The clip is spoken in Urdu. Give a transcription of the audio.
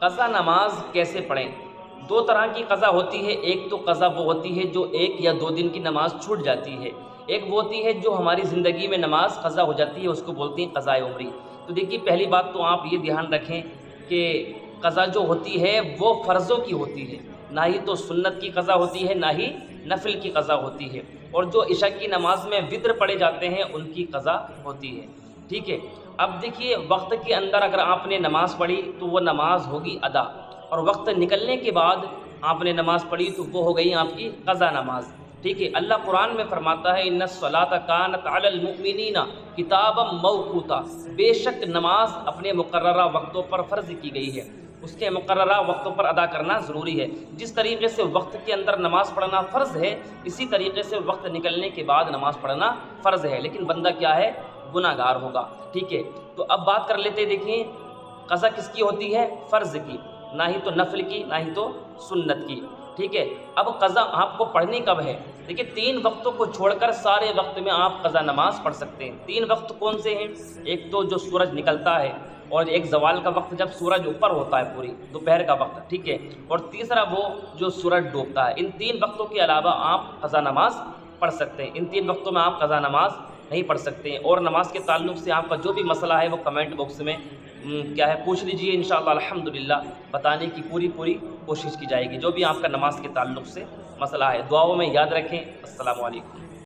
قضا نماز کیسے پڑھیں؟ دو طرح کی قضا ہوتی ہے، ایک تو قضا وہ ہوتی ہے جو 1 یا 2 دن کی نماز چھوٹ جاتی ہے، ایک وہ ہوتی ہے جو ہماری زندگی میں نماز قضا ہو جاتی ہے، اس کو بولتے ہیں قضائے عمری۔ تو دیکھیے پہلی بات تو آپ یہ دھیان رکھیں کہ قضا جو ہوتی ہے وہ فرضوں کی ہوتی ہے، نہ ہی تو سنت کی قضا ہوتی ہے، نہ ہی نفل کی قضا ہوتی ہے، اور جو عشاء کی نماز میں وتر پڑھے جاتے ہیں ان کی قضا ہوتی ہے، ٹھیک ہے۔ اب دیکھیے وقت کے اندر اگر آپ نے نماز پڑھی تو وہ نماز ہوگی ادا، اور وقت نکلنے کے بعد آپ نے نماز پڑھی تو وہ ہو گئی آپ کی قضا نماز، ٹھیک ہے۔ اللہ قرآن میں فرماتا ہے ان الصلاۃ کانت علی المؤمنین کتابا موقوتا، بے شک نماز اپنے مقررہ وقتوں پر فرض کی گئی ہے، اس کے مقررہ وقتوں پر ادا کرنا ضروری ہے۔ جس طریقے سے وقت کے اندر نماز پڑھنا فرض ہے، اسی طریقے سے وقت نکلنے کے بعد نماز پڑھنا فرض ہے، لیکن بندہ کیا ہے؟ گناہ گار ہوگا، ٹھیک ہے۔ تو اب بات کر لیتے، دیکھیں قضا کس کی ہوتی ہے؟ فرض کی، نہ ہی تو نفل کی، نہ ہی تو سنت کی، ٹھیک ہے۔ اب قضا آپ کو پڑھنی کب ہے؟ دیکھیے 3 وقتوں کو چھوڑ کر سارے وقت میں آپ قضا نماز پڑھ سکتے ہیں۔ 3 وقت کون سے ہیں؟ ایک تو جو سورج نکلتا ہے، اور ایک زوال کا وقت جب سورج اوپر ہوتا ہے پوری دوپہر کا وقت، ٹھیک ہے، اور تیسرا وہ جو سورج ڈوبتا ہے۔ ان 3 وقتوں کے علاوہ آپ قضا نماز پڑھ سکتے ہیں، ان 3 وقتوں میں آپ قضا نماز نہیں پڑھ سکتے ہیں۔ اور نماز کے تعلق سے آپ کا جو بھی مسئلہ ہے وہ کمنٹ باکس میں کیا ہے پوچھ لیجئے، انشاءاللہ الحمدللہ بتانے کی پوری کوشش کی جائے گی، جو بھی آپ کا نماز کے تعلق سے مسئلہ ہے۔ دعاؤں میں یاد رکھیں۔ السلام علیکم۔